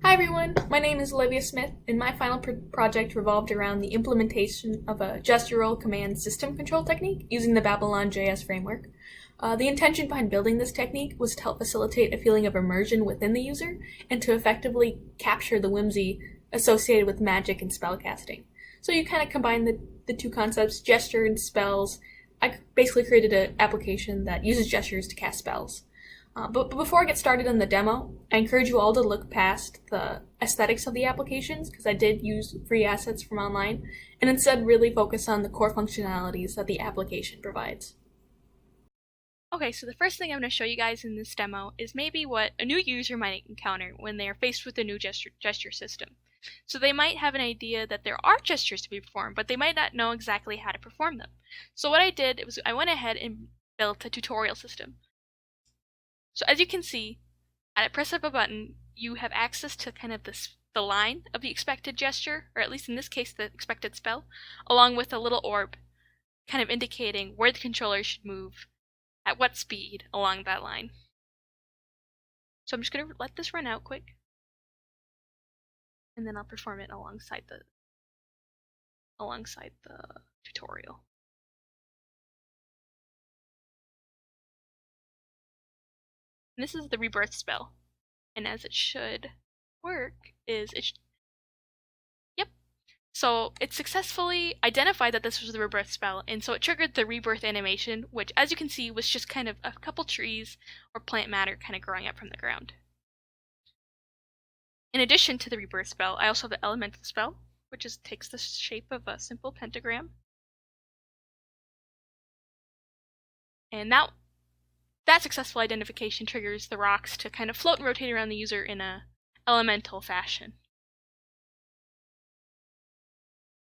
Hi everyone, my name is Olivia Smith, and my final project revolved around the implementation of a gestural command system control technique using the Babylonjs framework. The intention behind building this technique was to help facilitate a feeling of immersion within the user and to effectively capture the whimsy associated with magic and spellcasting. So you kind of combine the two concepts, gesture and spells. I basically created an application that uses gestures to cast spells. But before I get started on the demo, I encourage you all to look past the aesthetics of the applications, because I did use free assets from online, and instead really focus on the core functionalities that the application provides. Okay, so the first thing I'm going to show you guys in this demo is maybe what a new user might encounter when they are faced with a new gesture system. So they might have an idea that there are gestures to be performed, but they might not know exactly how to perform them. So what I did was I went ahead and built a tutorial system. So as you can see, at a press of a button, you have access to kind of the line of the expected gesture, or at least in this case the expected spell, along with a little orb kind of indicating where the controller should move at what speed along that line. So I'm just going to let this run out quick, and then I'll perform it alongside the tutorial. And this is the rebirth spell, and as it should work is yep. So it successfully identified that this was the rebirth spell, and so it triggered the rebirth animation, which as you can see was just kind of a couple trees or plant matter kind of growing up from the ground. In addition to the rebirth spell, I also have the elemental spell, which just takes the shape of a simple pentagram. And that successful identification triggers the rocks to kind of float and rotate around the user in a elemental fashion.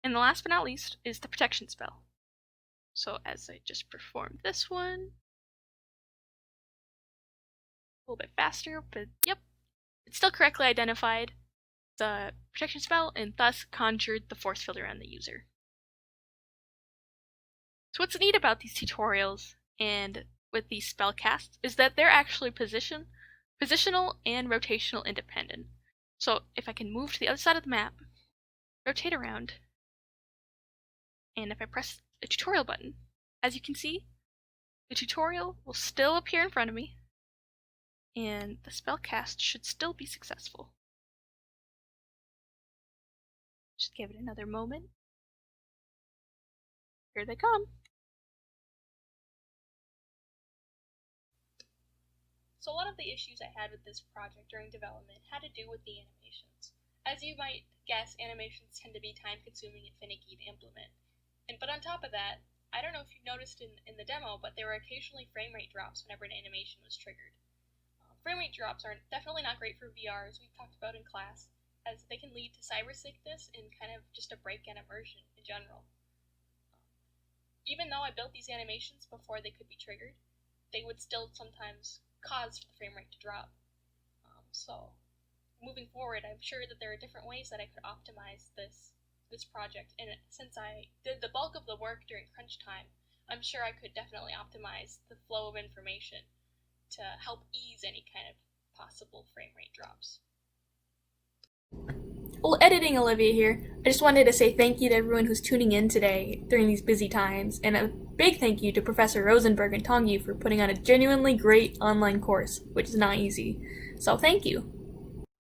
And the last but not least is the protection spell. So as I just performed this one, a little bit faster, but yep, it still correctly identified the protection spell and thus conjured the force field around the user. So what's neat about these tutorials and with these spell casts is that they're actually positional and rotational independent. So if I can move to the other side of the map, rotate around, and if I press the tutorial button, as you can see, the tutorial will still appear in front of me, and the spell cast should still be successful. Just give it another moment. Here they come. So a lot of the issues I had with this project during development had to do with the animations. As you might guess, animations tend to be time-consuming and finicky to implement. But on top of that, I don't know if you've noticed in the demo, but there were occasionally frame rate drops whenever an animation was triggered. Frame rate drops are definitely not great for VR, as we've talked about in class, as they can lead to cyber sickness and kind of just a break in immersion in general. Even though I built these animations before they could be triggered, they would still sometimes cause the frame rate to drop. So moving forward, I'm sure that there are different ways that I could optimize this project, and since I did the bulk of the work during crunch time, I'm sure I could definitely optimize the flow of information to help ease any kind of possible frame rate drops. Well, editing Olivia here, I just wanted to say thank you to everyone who's tuning in today during these busy times, and a big thank you to Professor Rosenberg and Tongi for putting on a genuinely great online course, which is not easy. So thank you.